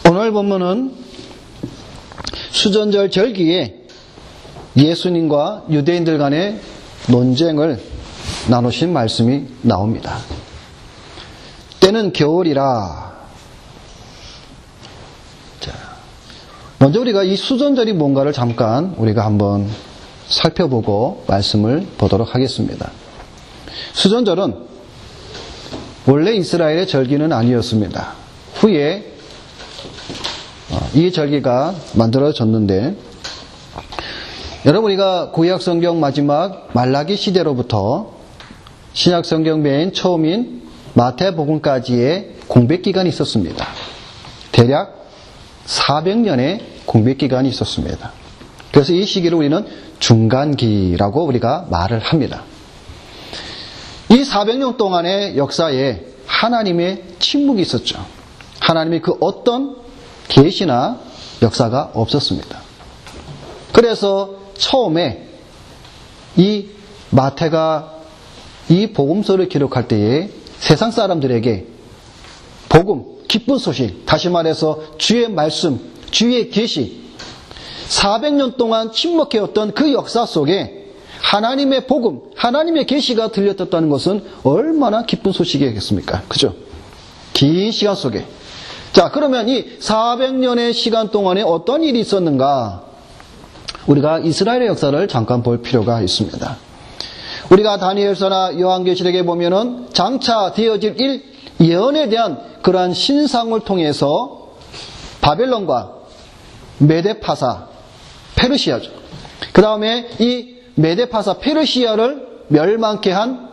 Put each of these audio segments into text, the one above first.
오늘 본문은 수전절 절기에 예수님과 유대인들 간의 논쟁을 나누신 말씀이 나옵니다. 때는 겨울이라. 자, 먼저 우리가 이 수전절이 뭔가를 잠깐 우리가 한번 살펴보고 말씀을 보도록 하겠습니다. 수전절은 원래 이스라엘의 절기는 아니었습니다. 후에 이 절기가 만들어졌는데, 여러분, 우리가 구약 성경 마지막 말라기 시대로부터 신약 성경 맨 처음인 마태복음까지의 공백 기간이 있었습니다. 대략 400년의 공백 기간이 있었습니다. 그래서 이 시기를 우리는 중간기라고 우리가 말을 합니다. 이 400년 동안의 역사에 하나님의 침묵이 있었죠. 하나님의 그 어떤 계시나 역사가 없었습니다. 그래서 처음에 이 마태가 이 복음서를 기록할 때에 세상 사람들에게 복음, 기쁜 소식, 다시 말해서 주의 말씀, 주의 계시, 400년 동안 침묵해왔던 그 역사 속에 하나님의 복음, 하나님의 계시가 들렸다는 것은 얼마나 기쁜 소식이겠습니까? 그죠? 긴 시간 속에. 자, 그러면 이 400년의 시간 동안에 어떤 일이 있었는가? 우리가 이스라엘의 역사를 잠깐 볼 필요가 있습니다. 우리가 다니엘서나 요한계시록에 보면은 장차 되어질 일, 예언에 대한 그러한 신상을 통해서 바벨론과 메데파사, 페르시아죠. 그 다음에 이 메데파사, 페르시아를 멸망케 한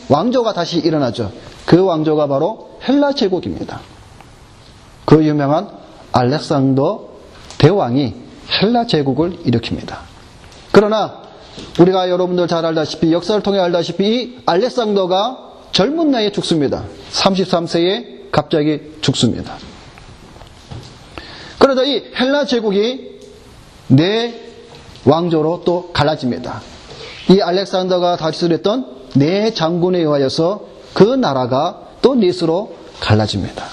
왕조가 다시 일어나죠. 그 왕조가 바로 헬라 제국입니다. 그 유명한 알렉산더 대왕이 헬라 제국을 일으킵니다. 그러나 우리가 여러분들 잘 알다시피, 역사를 통해 알다시피 이 알렉산더가 젊은 나이에 죽습니다. 33세에 갑자기 죽습니다. 그러다 이 헬라 제국이 네 왕조로 또 갈라집니다. 이 알렉산더가 다스리를 했던 네 장군에 의하여서 그 나라가 또 넷으로 갈라집니다.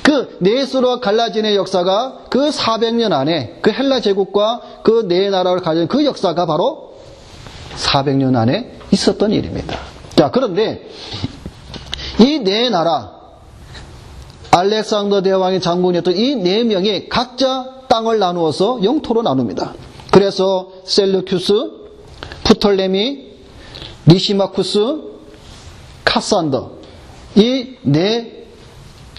그 넷으로 갈라진의 역사가 그 400년 안에 그 헬라 제국과 그 네 나라를 가진 그 역사가 바로 400년 안에 있었던 일입니다. 자, 그런데 이 네 나라, 알렉산더 대왕의 장군이었던 이 네 명이 각자 땅을 나누어서 영토로 나눕니다. 그래서 셀루큐스, 프톨레미, 리시마쿠스, 카산더, 이 네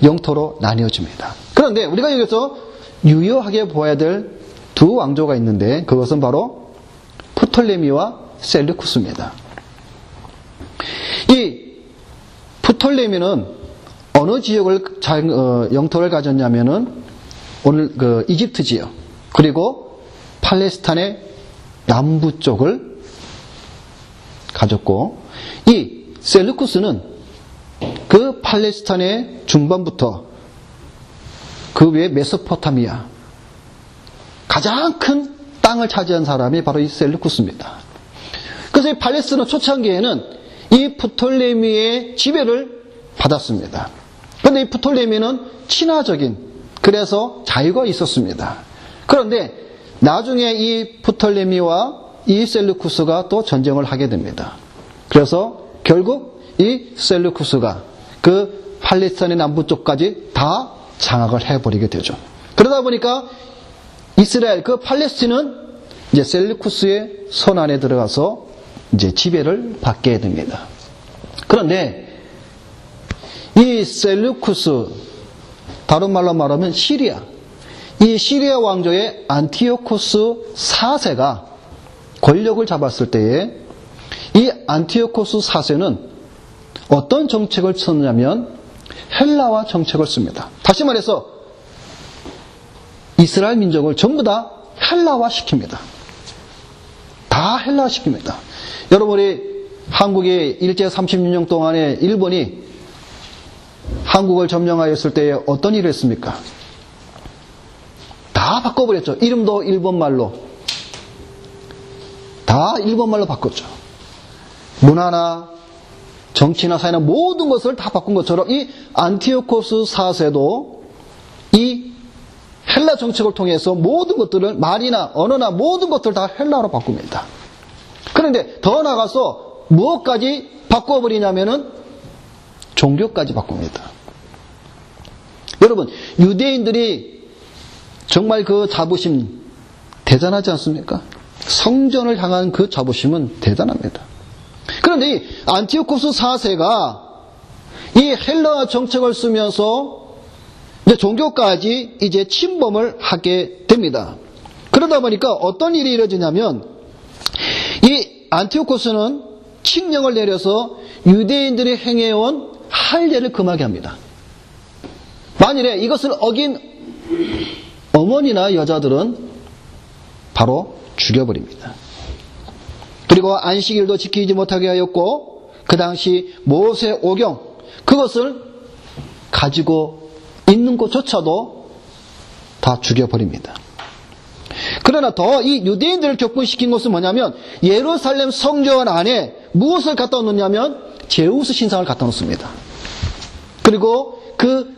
영토로 나뉘어집니다. 그런데 우리가 여기서 유효하게 보아야 될 두 왕조가 있는데, 그것은 바로 프톨레미와 셀루쿠스입니다. 이 프톨레미는 어느 지역을 영토를 가졌냐면은 오늘 그 이집트 지역, 그리고 팔레스타인의 남부 쪽을 가졌고, 이 셀루쿠스는 그 팔레스타인의 중반부터 그 위에 메소포타미아, 가장 큰 땅을 차지한 사람이 바로 이 셀루쿠스입니다. 그래서 이 팔레스타인 초창기에는 이 프톨레미의 지배를 받았습니다. 그런데 이 프톨레미는 친화적인, 그래서 자유가 있었습니다. 그런데 나중에 이 프톨레미와 이 셀루쿠스가 또 전쟁을 하게 됩니다. 그래서 결국 이 셀루쿠스가 그 팔레스타인의 남부 쪽까지 다 장악을 해버리게 되죠. 그러다 보니까 이스라엘, 그 팔레스틴은 이제 셀루쿠스의 손 안에 들어가서 이제 지배를 받게 됩니다. 그런데 이 셀루쿠스, 다른 말로 말하면 시리아, 이 시리아 왕조의 안티오코스 4세가 권력을 잡았을 때에 이 안티오코스 4세는 어떤 정책을 썼냐면 헬라화 정책을 씁니다. 다시 말해서 이스라엘 민족을 전부 다 헬라화 시킵니다. 다 헬라화 시킵니다. 여러분이 한국이 일제 36년 동안에 일본이 한국을 점령하였을 때에 어떤 일을 했습니까? 다 바꿔버렸죠. 이름도 일본말로. 다 일본말로 바꿨죠. 문화나 정치나 사회나 모든 것을 다 바꾼 것처럼 이 안티오코스 4세도 이 헬라 정책을 통해서 모든 것들을 말이나 언어나 모든 것들을 다 헬라어로 바꿉니다. 그런데 더 나아가서 무엇까지 바꿔버리냐면은 종교까지 바꿉니다. 여러분, 유대인들이 정말 그 자부심 대단하지 않습니까? 성전을 향한 그 자부심은 대단합니다. 그런데 이 안티오코스 4세가 이 헬라어 정책을 쓰면서 이제 종교까지 이제 침범을 하게 됩니다. 그러다 보니까 어떤 일이 이루어지냐면 이 안티오코스는 칙령을 내려서 유대인들이 행해온 할례를 금하게 합니다. 만일에 이것을 어긴 어머니나 여자들은 바로 죽여버립니다. 그리고 안식일도 지키지 못하게 하였고 그 당시 모세 오경 그것을 가지고 있는 것조차도 다 죽여버립니다. 그러나 더 이 유대인들을 격분시킨 것은 뭐냐면 예루살렘 성전 안에 무엇을 갖다 놓냐면 제우스 신상을 갖다 놓습니다. 그리고 그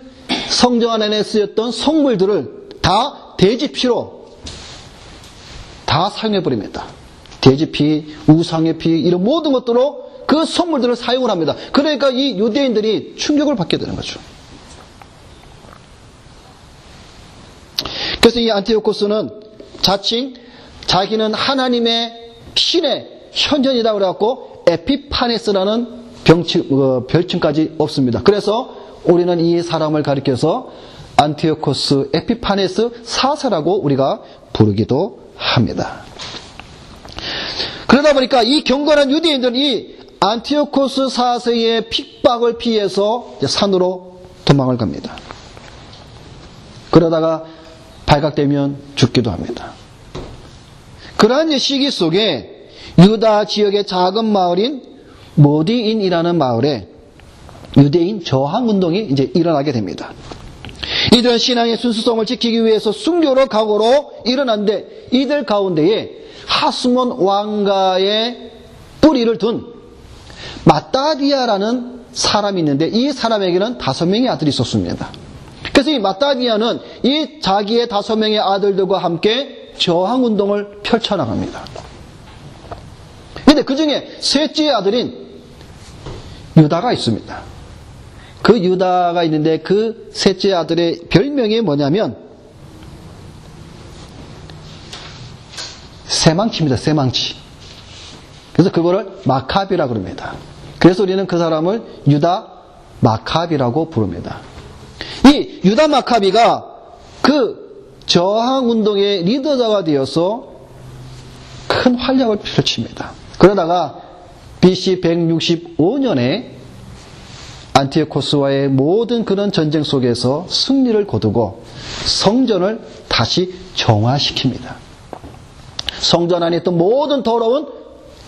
성전 안에 쓰였던 성물들을 다 돼지피로 다 사용해버립니다. 돼지피, 우상의 피 이런 모든 것들로 그 성물들을 사용을 합니다. 그러니까 이 유대인들이 충격을 받게 되는 거죠. 그래서 이 안티오코스는 자칭 자기는 하나님의 신의 현전이다 그래갖고 에피파네스라는 별칭까지 없습니다. 그래서 우리는 이 사람을 가리켜서 안티오코스 에피파네스 4세라고 우리가 부르기도 합니다. 그러다 보니까 이 경건한 유대인들은 이 안티오코스 4세의 핍박을 피해서 산으로 도망을 갑니다. 그러다가 발각되면 죽기도 합니다. 그러한 시기 속에 유다 지역의 작은 마을인 모디인이라는 마을에 유대인 저항운동이 이제 일어나게 됩니다. 이들은 신앙의 순수성을 지키기 위해서 순교로 각오로 일어났는데 이들 가운데에 하스몬 왕가의 뿌리를 둔 마따디아라는 사람이 있는데 이 사람에게는 5명의 아들이 있었습니다. 그래서 이 마따디아는 이 자기의 5명의 아들들과 함께 저항운동을 펼쳐나갑니다. 그런데 그 중에 셋째 아들인 유다가 있습니다. 그 유다가 있는데 그 셋째 아들의 별명이 뭐냐면 새망치입니다. 새망치. 그래서 그거를 마카비라고 그럽니다. 그래서 우리는 그 사람을 유다 마카비라고 부릅니다. 이 유다 마카비가 그 저항운동의 리더자가 되어서 큰 활약을 펼칩니다. 그러다가 BC 165년에 안티오코스와의 모든 그런 전쟁 속에서 승리를 거두고 성전을 다시 정화시킵니다. 성전 안에 있던 모든 더러운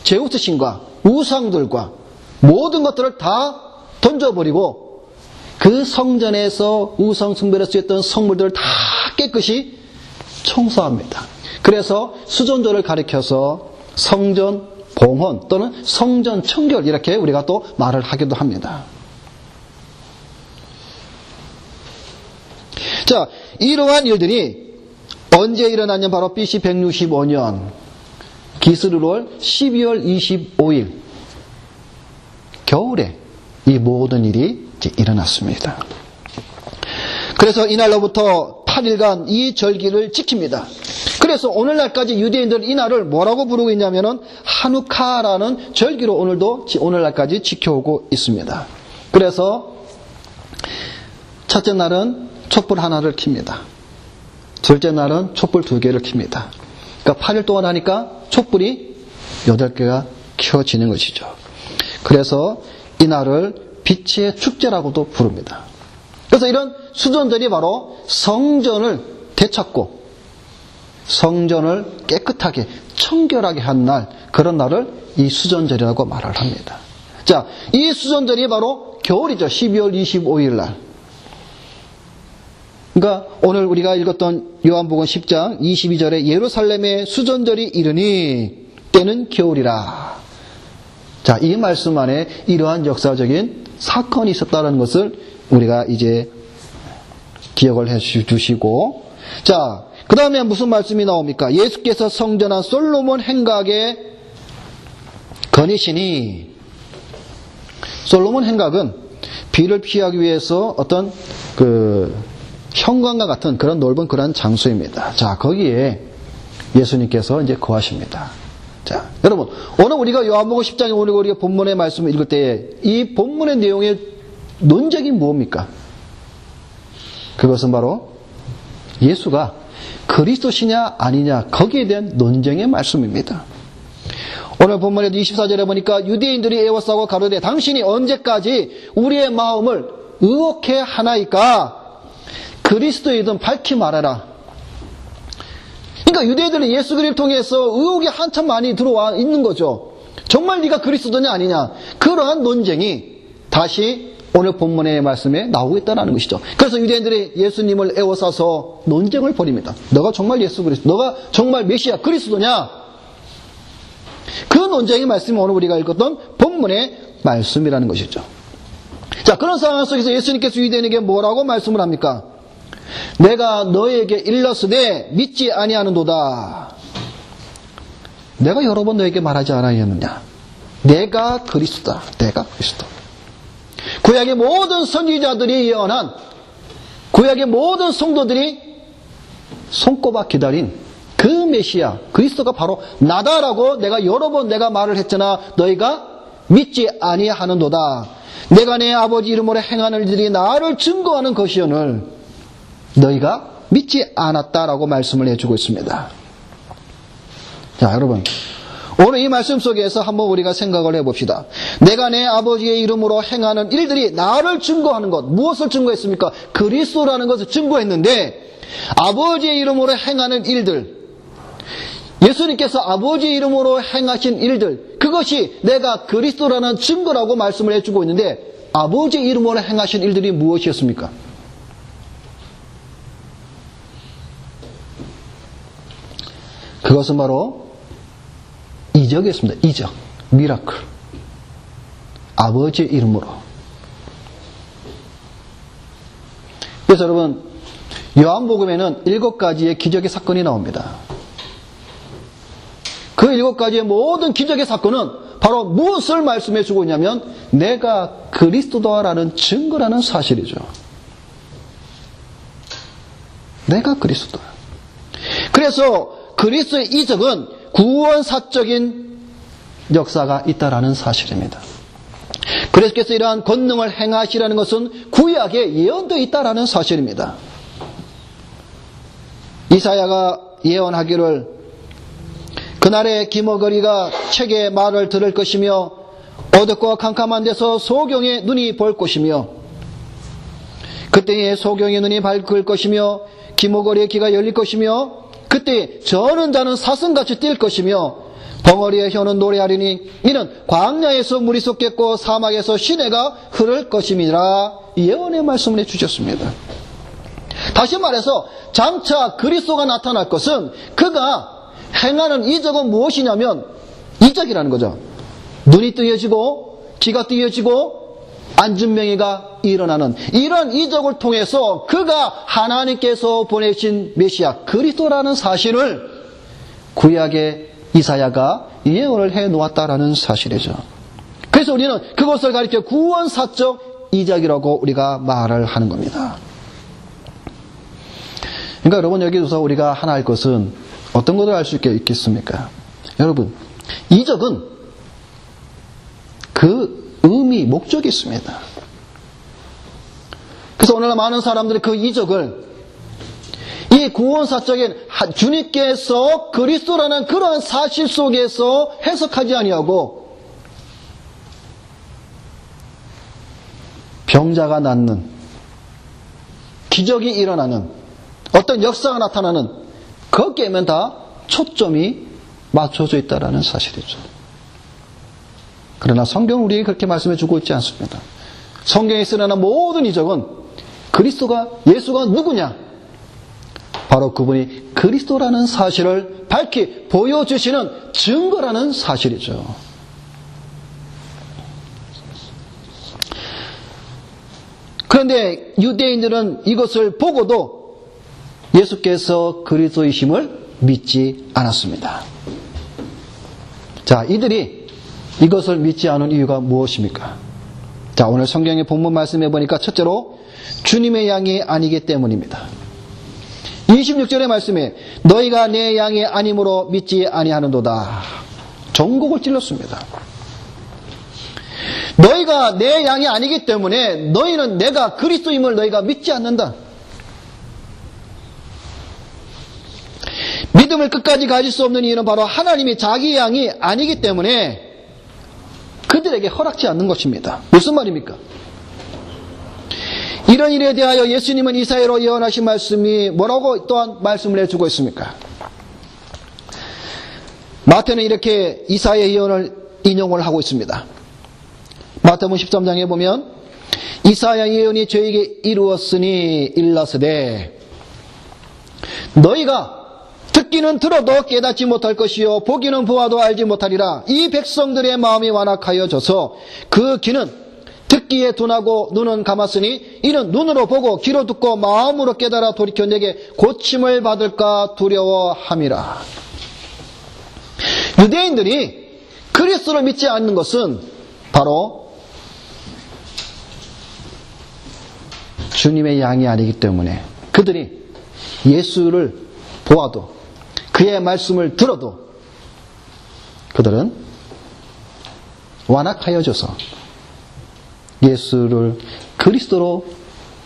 제우스 신과 우상들과 모든 것들을 다 던져버리고 그 성전에서 우상 숭배를 쓰였던 성물들을 다 깨끗이 청소합니다. 그래서 수전조를 가리켜서 성전 봉헌 또는 성전 청결 이렇게 우리가 또 말을 하기도 합니다. 자, 이러한 일들이 언제 일어났냐면 바로 BC 165년 기스르월 12월 25일 겨울에 이 모든 일이 이제 일어났습니다. 그래서 이날로부터 8일간 이 절기를 지킵니다. 그래서 오늘날까지 유대인들은 이 날을 뭐라고 부르고 있냐면은 하누카라는 절기로 오늘날까지 지켜오고 있습니다. 그래서 첫째 날은 촛불 하나를 켭니다. 둘째 날은 촛불 2개를 켭니다. 그러니까 8일 동안 하니까 촛불이 8개가 켜지는 것이죠. 그래서 이 날을 빛의 축제라고도 부릅니다. 그래서 이런 수전들이 바로 성전을 되찾고 성전을 깨끗하게 청결하게 한 날, 그런 날을 이 수전절이라고 말을 합니다. 자, 이 수전절이 바로 겨울이죠. 12월 25일 날. 그러니까 오늘 우리가 읽었던 요한복음 10장 22절에 예루살렘의 수전절이 이르니 때는 겨울이라. 자, 이 말씀 안에 이러한 역사적인 사건이 있었다는 것을 우리가 이제 기억을 해 주시고, 자, 그 다음에 무슨 말씀이 나옵니까? 예수께서 성전한 솔로몬 행각에 거니시니, 솔로몬 행각은 비를 피하기 위해서 어떤 현관과 같은 그런 넓은 그런 장소입니다. 자, 거기에 예수님께서 이제 거하십니다. 자, 여러분, 오늘 우리가 요한복음 10장에 오늘 우리가 본문의 말씀을 읽을 때에 이 본문의 내용의 논쟁이 뭡니까? 그것은 바로 예수가 그리스도시냐 아니냐 거기에 대한 논쟁의 말씀입니다. 오늘 본문에도 24절에 보니까 유대인들이 애워싸고 가로되 당신이 언제까지 우리의 마음을 의혹해 하나이까? 그리스도이든 밝히 말하라. 그러니까 유대인들은 예수 그리스도를 통해서 의혹이 한참 많이 들어와 있는 거죠. 정말 네가 그리스도냐 아니냐. 그러한 논쟁이 다시 오늘 본문의 말씀에 나오고 있다는 것이죠. 그래서 유대인들이 예수님을 애워싸서 논쟁을 벌입니다. 너가 정말 예수 그리스도, 너가 정말 메시아 그리스도냐? 그 논쟁의 말씀이 오늘 우리가 읽었던 본문의 말씀이라는 것이죠. 자, 그런 상황 속에서 예수님께서 유대인에게 뭐라고 말씀을 합니까? 내가 너에게 일렀으되 믿지 아니하는도다. 내가 여러 번 너에게 말하지 않았느냐? 내가 그리스도다. 내가 그리스도. 구약의 모든 선지자들이 예언한, 구약의 모든 성도들이 손꼽아 기다린 그 메시아 그리스도가 바로 나다라고 내가 여러 번 내가 말을 했잖아. 너희가 믿지 아니하는도다. 내가 내 아버지 이름으로 행하는 일들이 나를 증거하는 것이오늘 너희가 믿지 않았다라고 말씀을 해주고 있습니다. 자, 여러분, 오늘 이 말씀 속에서 한번 우리가 생각을 해봅시다. 내가 내 아버지의 이름으로 행하는 일들이 나를 증거하는 것, 무엇을 증거했습니까? 그리스도라는 것을 증거했는데 아버지의 이름으로 행하는 일들, 예수님께서 아버지의 이름으로 행하신 일들, 그것이 내가 그리스도라는 증거라고 말씀을 해주고 있는데 아버지의 이름으로 행하신 일들이 무엇이었습니까? 그것은 바로 이적이었습니다. 이적, 미라클. 아버지의 이름으로. 그래서 여러분, 요한복음에는 7가지의 기적의 사건이 나옵니다. 그 7가지의 모든 기적의 사건은 바로 무엇을 말씀해 주고 있냐면 내가 그리스도다라는 증거라는 사실이죠. 내가 그리스도다. 그래서 그리스도의 이적은 구원사적인 역사가 있다라는 사실입니다. 그리스도께서 이러한 권능을 행하시라는 것은 구약에 예언되어 있다라는 사실입니다. 이사야가 예언하기를 그날에 기머거리가 책의 말을 들을 것이며 어둡고 캄캄한 데서 소경의 눈이 볼 것이며 그때에 소경의 눈이 밝을 것이며 기머거리의 귀가 열릴 것이며 그때 저는 자는 사슴같이 뛸 것이며 벙어리의 혀는 노래하리니 이는 광야에서 물이 솟겠고 사막에서 시내가 흐를 것임이라 예언의 말씀을 해주셨습니다. 다시 말해서 장차 그리스도가 나타날 것은 그가 행하는 이적은 무엇이냐면 이적이라는 거죠. 눈이 뜨여지고 귀가 뜨여지고 안진병이가 일어나는 이런 이적을 통해서 그가 하나님께서 보내신 메시아 그리스도라는 사실을 구약의 이사야가 예언을 해놓았다라는 사실이죠. 그래서 우리는 그것을 가리켜 구원사적 이적이라고 우리가 말을 하는 겁니다. 그러니까 여러분 여기서 우리가 하나 할 것은 어떤 것을 알 수 있겠습니까? 여러분, 이적은 그 의미, 목적이 있습니다. 그래서 오늘날 많은 사람들이 그 이적을 이 구원사적인 주님께서 그리스도라는 그러한 사실 속에서 해석하지 아니하고 병자가 낫는, 기적이 일어나는, 어떤 역사가 나타나는 거기에만 다 초점이 맞춰져 있다는 사실이죠. 그러나 성경은 우리에게 그렇게 말씀해 주고 있지 않습니다. 성경에 쓰여난 모든 이적은 그리스도가, 예수가 누구냐? 바로 그분이 그리스도라는 사실을 밝히 보여주시는 증거라는 사실이죠. 그런데 유대인들은 이것을 보고도 예수께서 그리스도이심을 믿지 않았습니다. 자, 이들이 이것을 믿지 않은 이유가 무엇입니까? 자, 오늘 성경의 본문 말씀해 보니까 첫째로 주님의 양이 아니기 때문입니다. 26절의 말씀에 너희가 내 양이 아님으로 믿지 아니하는도다. 전곡을 찔렀습니다. 너희가 내 양이 아니기 때문에 너희는 내가 그리스도임을 너희가 믿지 않는다. 믿음을 끝까지 가질 수 없는 이유는 바로 하나님이 자기 양이 아니기 때문에 그들에게 허락지 않는 것입니다. 무슨 말입니까? 이런 일에 대하여 예수님은 이사야로 예언하신 말씀이 뭐라고 또한 말씀을 해주고 있습니까? 마태는 이렇게 이사야의 예언을 인용을 하고 있습니다. 마태복음 13장에 보면 이사야 예언이 저에게 이루었으니 일러스되 너희가 듣기는 들어도 깨닫지 못할 것이요 보기는 보아도 알지 못하리라. 이 백성들의 마음이 완악하여져서 그 귀는 듣기에 둔하고 눈은 감았으니 이는 눈으로 보고 귀로 듣고 마음으로 깨달아 돌이켜 내게 고침을 받을까 두려워함이라. 유대인들이 그리스도를 믿지 않는 것은 바로 주님의 양이 아니기 때문에 그들이 예수를 보아도 그의 말씀을 들어도 그들은 완악하여져서 예수를 그리스도로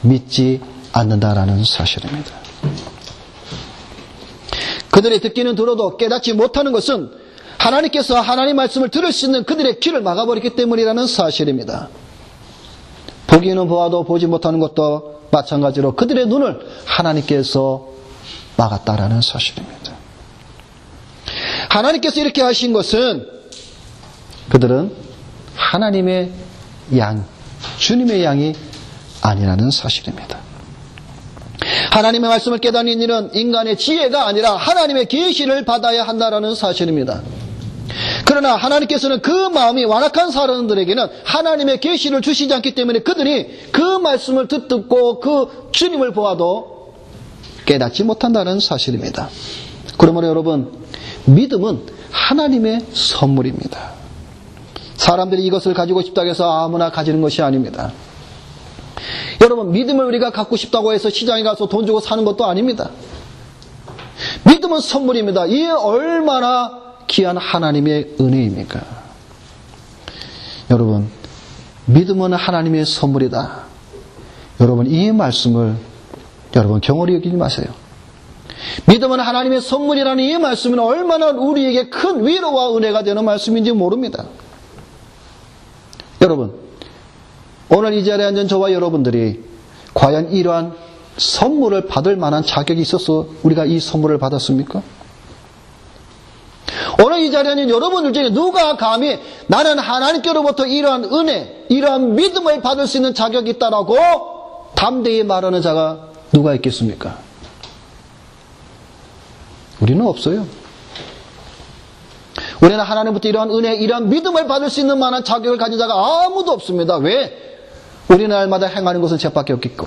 믿지 않는다라는 사실입니다. 그들이 듣기는 들어도 깨닫지 못하는 것은 하나님께서 하나님의 말씀을 들을 수 있는 그들의 귀를 막아버렸기 때문이라는 사실입니다. 보기는 보아도 보지 못하는 것도 마찬가지로 그들의 눈을 하나님께서 막았다라는 사실입니다. 하나님께서 이렇게 하신 것은 그들은 하나님의 양, 주님의 양이 아니라는 사실입니다. 하나님의 말씀을 깨닫는 일은 인간의 지혜가 아니라 하나님의 계시를 받아야 한다는 사실입니다. 그러나 하나님께서는 그 마음이 완악한 사람들에게는 하나님의 계시를 주시지 않기 때문에 그들이 그 말씀을 듣고 그 주님을 보아도 깨닫지 못한다는 사실입니다. 그러므로 여러분, 믿음은 하나님의 선물입니다. 사람들이 이것을 가지고 싶다고 해서 아무나 가지는 것이 아닙니다. 여러분, 믿음을 우리가 갖고 싶다고 해서 시장에 가서 돈 주고 사는 것도 아닙니다. 믿음은 선물입니다. 이게 얼마나 귀한 하나님의 은혜입니까? 여러분, 믿음은 하나님의 선물이다. 여러분, 이 말씀을 여러분 경홀히 여기지 마세요. 믿음은 하나님의 선물이라는 이 말씀은 얼마나 우리에게 큰 위로와 은혜가 되는 말씀인지 모릅니다. 여러분, 오늘 이 자리에 앉은 저와 여러분들이 과연 이러한 선물을 받을 만한 자격이 있어서 우리가 이 선물을 받았습니까? 오늘 이 자리에 앉은 여러분들 중에 누가 감히 나는 하나님께로부터 이러한 은혜, 이러한 믿음을 받을 수 있는 자격이 있다라고 담대히 말하는 자가 누가 있겠습니까? 우리는 없어요. 우리는 하나님부터 이러한 은혜, 이러한 믿음을 받을 수 있는 만한 자격을 가진 자가 아무도 없습니다. 왜? 우리는 날마다 행하는 것은 죄밖에 없겠고,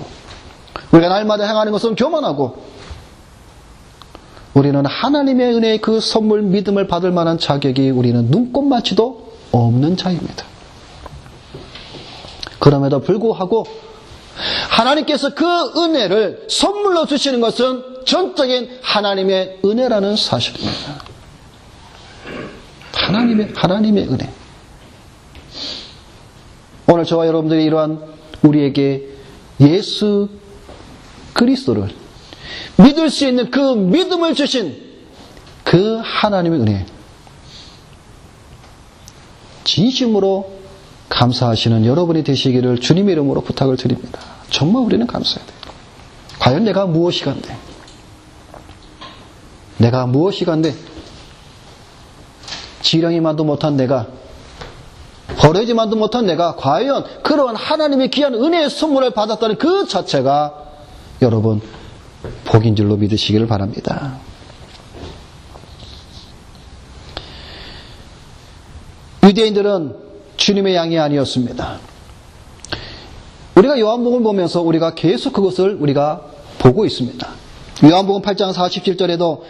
우리가 날마다 행하는 것은 교만하고, 우리는 하나님의 은혜의 그 선물 믿음을 받을 만한 자격이 우리는 눈꼽만치도 없는 자입니다. 그럼에도 불구하고 하나님께서 그 은혜를 선물로 주시는 것은 전적인 하나님의 은혜라는 사실입니다. 하나님의 은혜. 오늘 저와 여러분들이 이러한 우리에게 예수 그리스도를 믿을 수 있는 그 믿음을 주신 그 하나님의 은혜, 진심으로 감사하시는 여러분이 되시기를 주님의 이름으로 부탁을 드립니다. 정말 우리는 감사해야 돼요. 과연 내가 무엇이간데? 내가 무엇이간데? 지렁이만도 못한 내가, 버려지만도 못한 내가 과연 그러한 하나님의 귀한 은혜의 선물을 받았다는 그 자체가 여러분 복인 줄로 믿으시기를 바랍니다. 유대인들은 주님의 양이 아니었습니다. 우리가 요한복음을 보면서 우리가 계속 그것을 우리가 보고 있습니다. 요한복음 8장 47절에도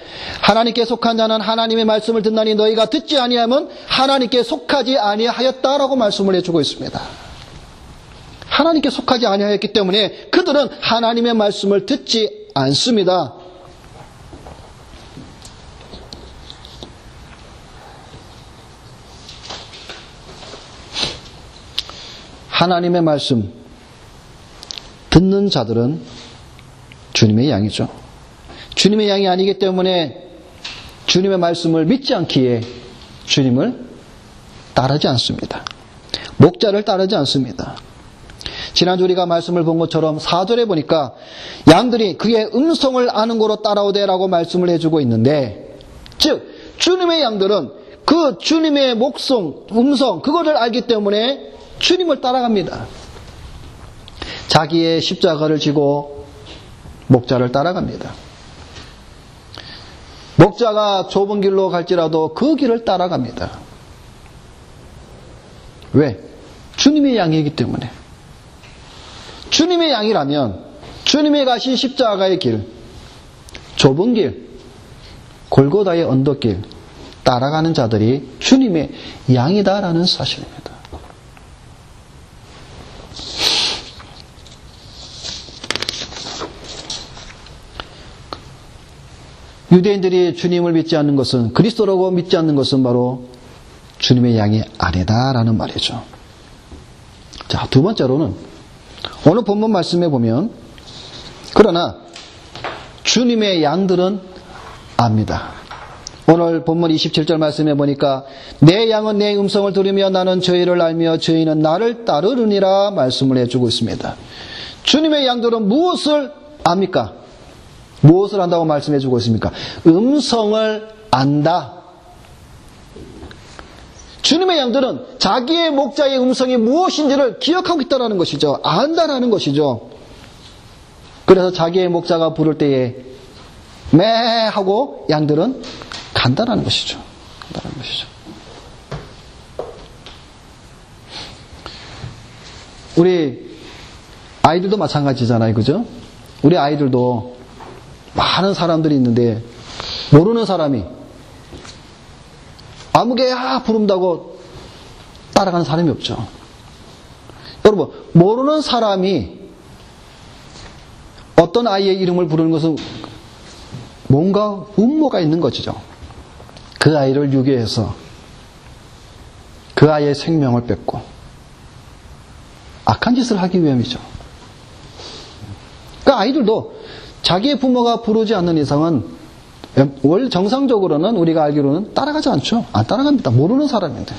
하나님께 속한 자는 하나님의 말씀을 듣나니 너희가 듣지 아니하면 하나님께 속하지 아니하였다라고 말씀을 해주고 있습니다. 하나님께 속하지 아니하였기 때문에 그들은 하나님의 말씀을 듣지 않습니다. 하나님의 말씀 듣는 자들은 주님의 양이죠. 주님의 양이 아니기 때문에 주님의 말씀을 믿지 않기에 주님을 따르지 않습니다. 목자를 따르지 않습니다. 지난주 우리가 말씀을 본 것처럼 4절에 보니까 양들이 그의 음성을 아는 고로 따라오되라고 말씀을 해주고 있는데, 즉 주님의 양들은 그 주님의 음성 그거를 알기 때문에 주님을 따라갑니다. 자기의 십자가를 지고 목자를 따라갑니다. 목자가 좁은 길로 갈지라도 그 길을 따라갑니다. 왜? 주님의 양이기 때문에. 주님의 양이라면 주님이 가신 십자가의 길, 좁은 길, 골고다의 언덕길 따라가는 자들이 주님의 양이다라는 사실입니다. 유대인들이 주님을 믿지 않는 것은, 그리스도라고 믿지 않는 것은 바로 주님의 양이 아니다라는 말이죠. 자, 두 번째로는 오늘 본문 말씀에 보면, 그러나 주님의 양들은 압니다. 오늘 본문 27절 말씀에 보니까 내 양은 내 음성을 들으며 나는 저희를 알며 저희는 나를 따르느니라 말씀을 해주고 있습니다. 주님의 양들은 무엇을 압니까? 무엇을 안다고 말씀해 주고 있습니까? 음성을 안다. 주님의 양들은 자기의 목자의 음성이 무엇인지를 기억하고 있다는 것이죠. 안다라는 것이죠. 그래서 자기의 목자가 부를 때에 매 하고 양들은 간다라는 것이죠. 간다라는 것이죠. 우리 아이들도 마찬가지잖아요. 그죠? 우리 아이들도 많은 사람들이 있는데 모르는 사람이 아무개야 부른다고 따라가는 사람이 없죠. 여러분, 모르는 사람이 어떤 아이의 이름을 부르는 것은 뭔가 음모가 있는 것이죠. 그 아이를 유괴해서 그 아이의 생명을 뺏고 악한 짓을 하기 위함이죠. 그러니까 아이들도 자기의 부모가 부르지 않는 이상은 원래 정상적으로는 우리가 알기로는 따라가지 않죠. 안 따라갑니다. 모르는 사람인데.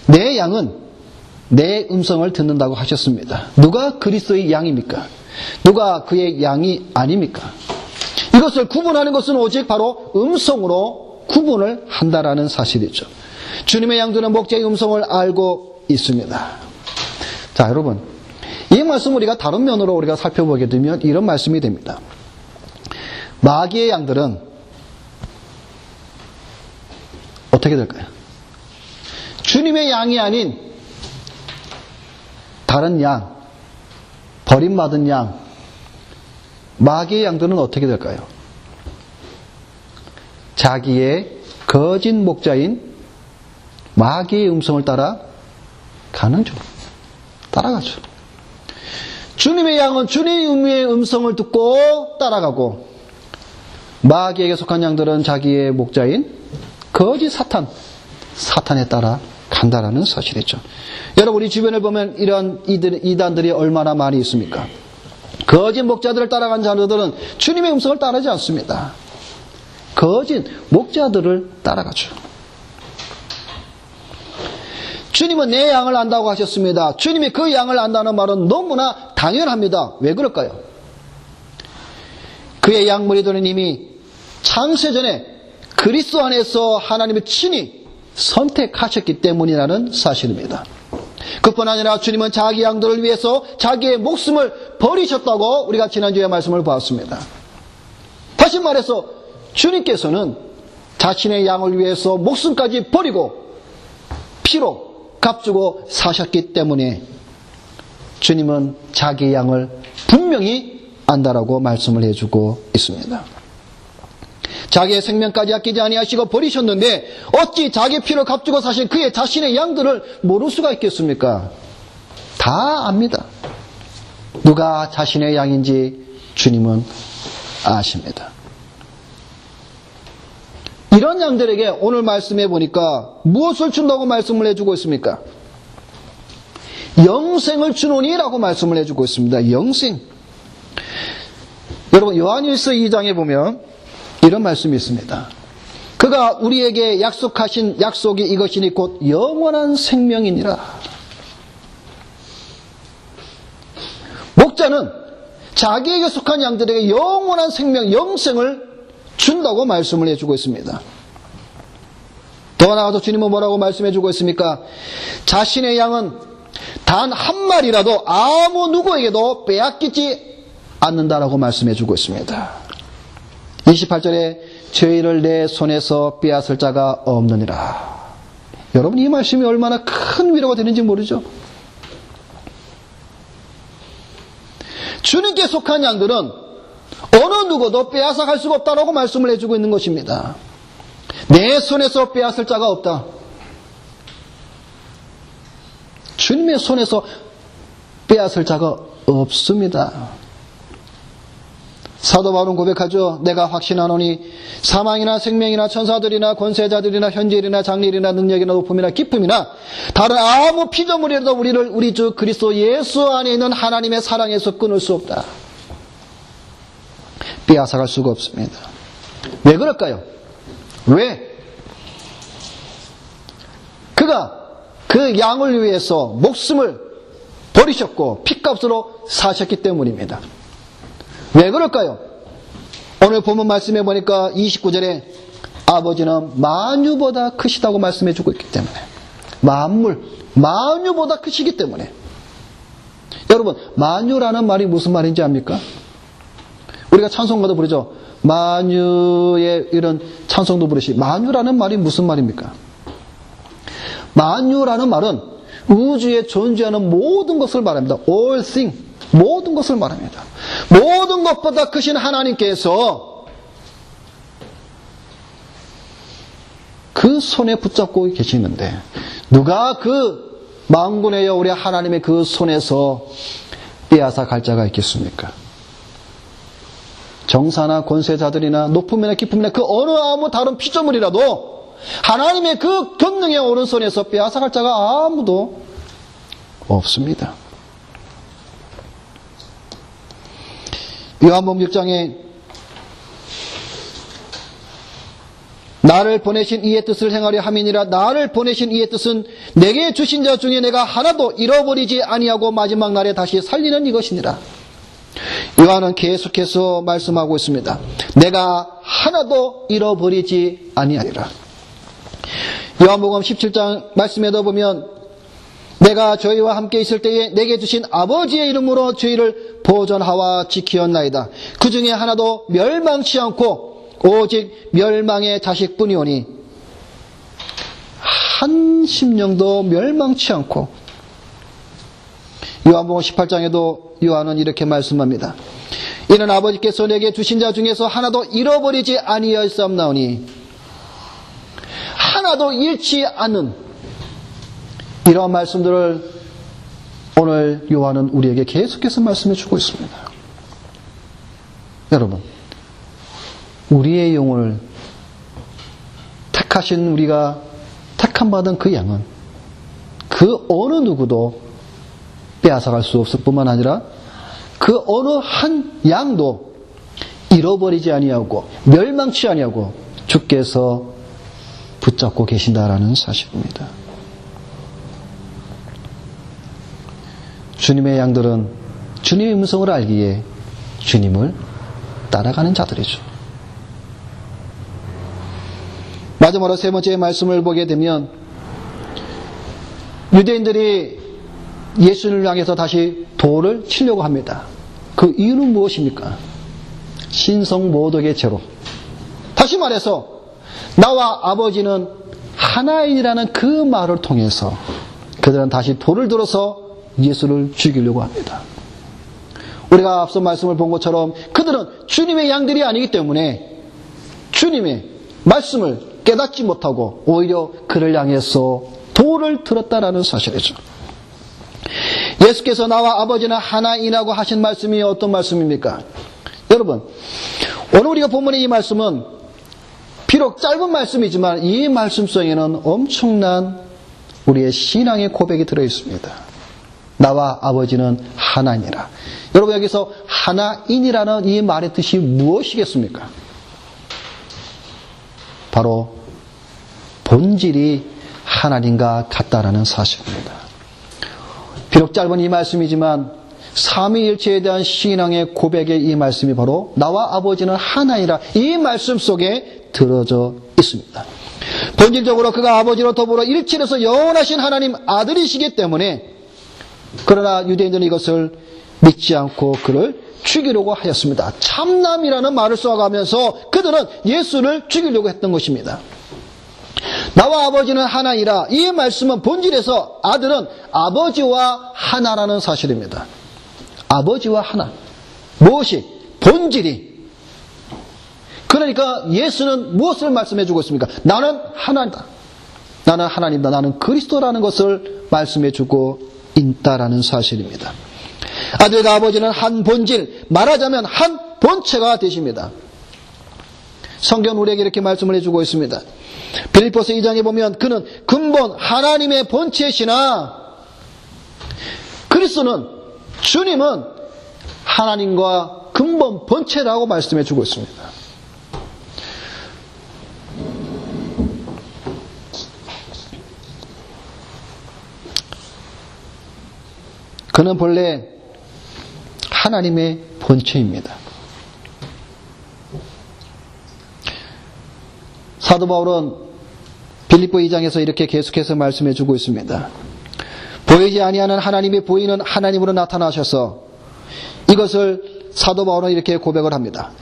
내 양은 내 음성을 듣는다고 하셨습니다. 누가 그리스도의 양입니까? 누가 그의 양이 아닙니까? 이것을 구분하는 것은 오직 바로 음성으로 구분을 한다라는 사실이죠. 주님의 양들은 목자의 음성을 알고 있습니다. 자, 여러분, 이 말씀 우리가 다른 면으로 우리가 살펴보게 되면 이런 말씀이 됩니다. 마귀의 양들은 어떻게 될까요? 주님의 양이 아닌 다른 양, 버림받은 양, 마귀의 양들은 어떻게 될까요? 자기의 거짓 목자인 마귀의 음성을 따라 가는 중, 따라가죠. 주님의 양은 주님의 음성을 듣고 따라가고, 마귀에게 속한 양들은 자기의 목자인 거짓 사탄에 따라 간다라는 사실이죠. 여러분, 우리 주변을 보면 이런 이단들이 얼마나 많이 있습니까? 거짓 목자들을 따라간 자들은 주님의 음성을 따르지 않습니다. 거짓 목자들을 따라가죠. 주님은 내 양을 안다고 하셨습니다. 주님이 그 양을 안다는 말은 너무나 당연합니다. 왜 그럴까요? 그의 양 무리들은 이미 창세전에 그리스도 안에서 하나님의 친히 선택하셨기 때문이라는 사실입니다. 그뿐 아니라 주님은 자기 양들을 위해서 자기의 목숨을 버리셨다고 우리가 지난주에 말씀을 보았습니다. 다시 말해서 주님께서는 자신의 양을 위해서 목숨까지 버리고 피로 값주고 사셨기 때문에 주님은 자기의 양을 분명히 안다라고 말씀을 해주고 있습니다. 자기의 생명까지 아끼지 아니하시고 버리셨는데 어찌 자기의 피를 값주고 사실 그의 자신의 양들을 모를 수가 있겠습니까? 다 압니다. 누가 자신의 양인지 주님은 아십니다. 이런 양들에게 오늘 말씀해 보니까 무엇을 준다고 말씀을 해주고 있습니까? 영생을 주노니라고 말씀을 해주고 있습니다. 영생. 여러분 요한일서 2장에 보면 이런 말씀이 있습니다. 그가 우리에게 약속하신 약속이 이것이니 곧 영원한 생명이니라. 목자는 자기에게 속한 양들에게 영원한 생명, 영생을 준다고 말씀을 해주고 있습니다. 더 나아가서 주님은 뭐라고 말씀해주고 있습니까? 자신의 양은 단 한 마리라도 아무 누구에게도 빼앗기지 않는다라고 말씀해주고 있습니다. 28절에 죄를 내 손에서 빼앗을 자가 없느니라. 여러분 이 말씀이 얼마나 큰 위로가 되는지 모르죠? 주님께 속한 양들은 어느 누구도 빼앗아 갈 수가 없다라고 말씀을 해주고 있는 것입니다. 내 손에서 빼앗을 자가 없다. 주님의 손에서 빼앗을 자가 없습니다. 사도 바울은 고백하죠. 내가 확신하노니 사망이나 생명이나 천사들이나 권세자들이나 현재일이나 장래일이나 능력이나 높음이나 깊음이나 다른 아무 피조물이라도 우리를 우리 주 그리스도 예수 안에 있는 하나님의 사랑에서 끊을 수 없다. 빼앗아갈 수가 없습니다. 왜 그럴까요? 왜? 그가 그 양을 위해서 목숨을 버리셨고 핏값으로 사셨기 때문입니다. 왜 그럴까요? 오늘 본문 말씀해 보니까 29절에 아버지는 만유보다 크시다고 말씀해 주고 있기 때문에 만물, 만유보다 크시기 때문에 여러분 만유라는 말이 무슨 말인지 압니까? 우리가 찬송가도 부르죠. 만유의 이런 찬송도 부르시. 만유라는 말이 무슨 말입니까? 만유라는 말은 우주에 존재하는 모든 것을 말합니다. All things, 모든 것을 말합니다. 모든 것보다 크신 하나님께서 그 손에 붙잡고 계시는데 누가 그 만군의 우리 하나님의 그 손에서 빼앗아 갈 자가 있겠습니까? 정사나 권세자들이나 높음이나 깊음이나 그 어느 아무 다른 피조물이라도 하나님의 그 권능의 오른손에서 빼앗아갈 자가 아무도 없습니다. 요한복음 6장에 나를 보내신 이의 뜻을 행하려 함이니라. 나를 보내신 이의 뜻은 내게 주신 자 중에 내가 하나도 잃어버리지 아니하고 마지막 날에 다시 살리는 이것이니라. 요한은 계속해서 말씀하고 있습니다. 내가 하나도 잃어버리지 아니하리라. 요한복음 17장 말씀에도 보면 내가 저희와 함께 있을 때에 내게 주신 아버지의 이름으로 저희를 보존하와 지키었나이다. 그 중에 하나도 멸망치 않고 오직 멸망의 자식뿐이오니 한 심령도 멸망치 않고. 요한복음 18장에도 요한은 이렇게 말씀합니다. 이는 아버지께서 내게 주신 자 중에서 하나도 잃어버리지 아니하였사옵나오니 하나도 잃지 않는 이러한 말씀들을 오늘 요한은 우리에게 계속해서 말씀해 주고 있습니다. 여러분, 우리의 영혼을 택하신 우리가 택함받은 그 양은 그 어느 누구도 빼앗아갈 수 없을 뿐만 아니라 그 어느 한 양도 잃어버리지 아니하고 멸망치 아니하고 주께서 붙잡고 계신다라는 사실입니다. 주님의 양들은 주님의 음성을 알기에 주님을 따라가는 자들이죠. 마지막으로 세 번째 말씀을 보게 되면 유대인들이 예수님을 향해서 다시 돌을 치려고 합니다. 그 이유는 무엇입니까? 신성모독의 죄로. 다시 말해서 나와 아버지는 하나인이라는 그 말을 통해서 그들은 다시 돌을 들어서 예수를 죽이려고 합니다. 우리가 앞서 말씀을 본 것처럼 그들은 주님의 양들이 아니기 때문에 주님의 말씀을 깨닫지 못하고 오히려 그를 향해서 돌을 들었다라는 사실이죠. 예수께서 나와 아버지는 하나이라고 하신 말씀이 어떤 말씀입니까? 여러분, 오늘 우리가 본문의 이 말씀은 비록 짧은 말씀이지만 이 말씀 속에는 엄청난 우리의 신앙의 고백이 들어있습니다. 나와 아버지는 하나니라. 여러분, 여기서 하나인이라는 이 말의 뜻이 무엇이겠습니까? 바로 본질이 하나님과 같다라는 사실입니다. 비록 짧은 이 말씀이지만 삼위일체에 대한 신앙의 고백의 이 말씀이 바로 나와 아버지는 하나이라 이 말씀 속에 들어져 있습니다. 본질적으로 그가 아버지로 더불어 일체로서 영원하신 하나님 아들이시기 때문에 그러나 유대인들은 이것을 믿지 않고 그를 죽이려고 하였습니다. 참남이라는 말을 써가면서 그들은 예수를 죽이려고 했던 것입니다. 나와 아버지는 하나이라 이 말씀은 본질에서 아들은 아버지와 하나라는 사실입니다. 아버지와 하나. 무엇이? 본질이. 그러니까 예수는 무엇을 말씀해 주고 있습니까? 나는 하나다. 나는 하나님이다. 나는 그리스도라는 것을 말씀해 주고 있다라는 사실입니다. 아들과 아버지는 한 본질, 말하자면 한 본체가 되십니다. 성경은 우리에게 이렇게 말씀을 해주고 있습니다. 빌립보서 2장에 보면 그는 근본 하나님의 본체시나 그리스도는 주님은 하나님과 근본 본체라고 말씀해 주고 있습니다. 그는 본래 하나님의 본체입니다. 사도 바울은 빌립보 2장에서 이렇게 계속해서 말씀해 주고 있습니다. 보이지 아니하는 하나님이 보이는 하나님으로 나타나셔서 이것을 사도 바울은 이렇게 고백을 합니다.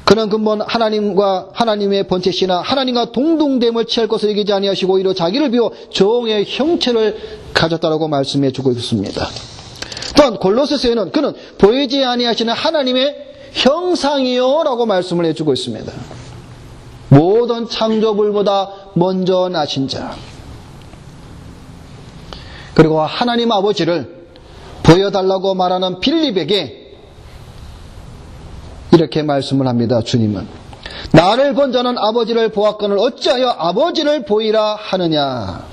그는 근본 하나님과 하나님의 본체시나 하나님과 동등됨을 취할 것을 여기지 아니하시고 오히려 자기를 비워 종의 형체를 가졌다라고 말씀해 주고 있습니다. 또한 골로새서에는 그는 보이지 아니하시는 하나님의 형상이요 라고 말씀을 해주고 있습니다. 모든 창조물보다 먼저 나신 자. 그리고 하나님 아버지를 보여달라고 말하는 빌립에게 이렇게 말씀을 합니다. 주님은 나를 본 자는 아버지를 보았거늘 어찌하여 아버지를 보이라 하느냐.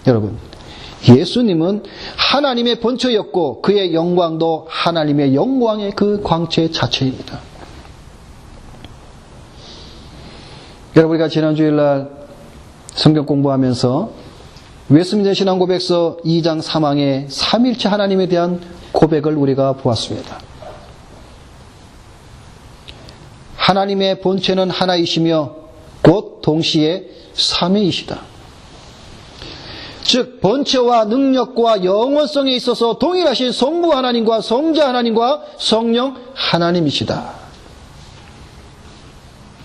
여러분, 예수님은 하나님의 본체였고 그의 영광도 하나님의 영광의 그 광채 자체입니다. 여러분, 우리가 지난 주일날 성경 공부하면서 웨스민스터 신앙고백서 2장 3항의 삼위일체 하나님에 대한 고백을 우리가 보았습니다. 하나님의 본체는 하나이시며 곧 동시에 삼위이시다. 즉 본체와 능력과 영원성에 있어서 동일하신 성부 하나님과 성자 하나님과 성령 하나님이시다.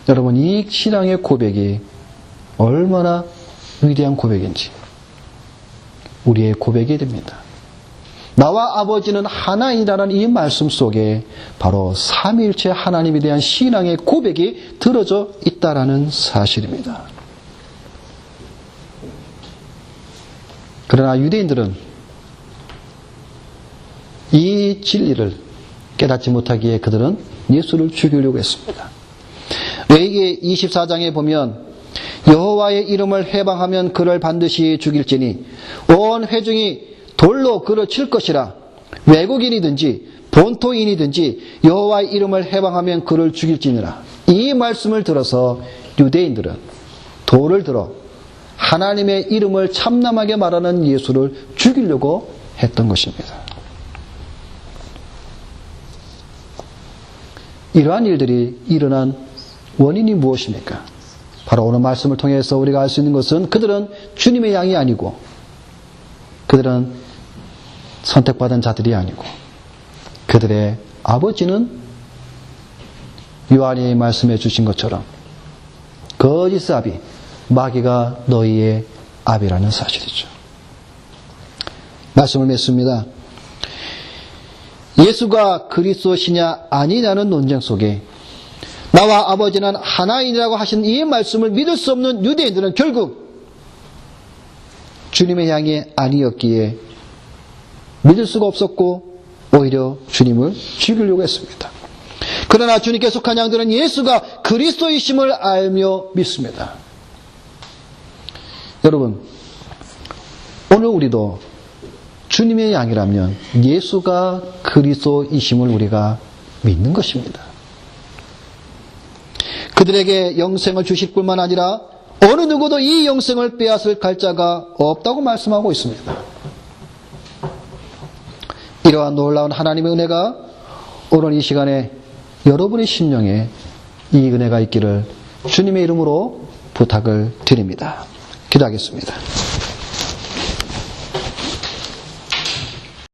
여러분, 이 신앙의 고백이 얼마나 위대한 고백인지 우리의 고백이 됩니다. 나와 아버지는 하나이라는 이 말씀 속에 바로 삼위일체 하나님에 대한 신앙의 고백이 들어져 있다라는 사실입니다. 그러나 유대인들은 이 진리를 깨닫지 못하기에 그들은 예수를 죽이려고 했습니다. 레위기 24장에 보면 여호와의 이름을 회방하면 그를 반드시 죽일지니 온 회중이 돌로 그를 칠 것이라. 외국인이든지 본토인이든지 여호와의 이름을 회방하면 그를 죽일지니라. 이 말씀을 들어서 유대인들은 돌을 들어 하나님의 이름을 참남하게 말하는 예수를 죽이려고 했던 것입니다. 이러한 일들이 일어난 원인이 무엇입니까? 바로 오늘 말씀을 통해서 우리가 알 수 있는 것은 그들은 주님의 양이 아니고 그들은 선택받은 자들이 아니고 그들의 아버지는 요한이 말씀해 주신 것처럼 거짓 아비 마귀가 너희의 아비라는 사실이죠. 말씀을 맺습니다. 예수가 그리스도시냐 아니냐는 논쟁 속에 나와 아버지는 하나이라고 하신 이 말씀을 믿을 수 없는 유대인들은 결국 주님의 양이 아니었기에 믿을 수가 없었고 오히려 주님을 죽이려고 했습니다. 그러나 주님께 속한 양들은 예수가 그리스도이심을 알며 믿습니다. 여러분, 오늘 우리도 주님의 양이라면 예수가 그리스도이심을 우리가 믿는 것입니다. 그들에게 영생을 주실 뿐만 아니라 어느 누구도 이 영생을 빼앗을 갈자가 없다고 말씀하고 있습니다. 이러한 놀라운 하나님의 은혜가 오늘 이 시간에 여러분의 심령에 이 은혜가 있기를 주님의 이름으로 부탁을 드립니다. 기도하겠습니다.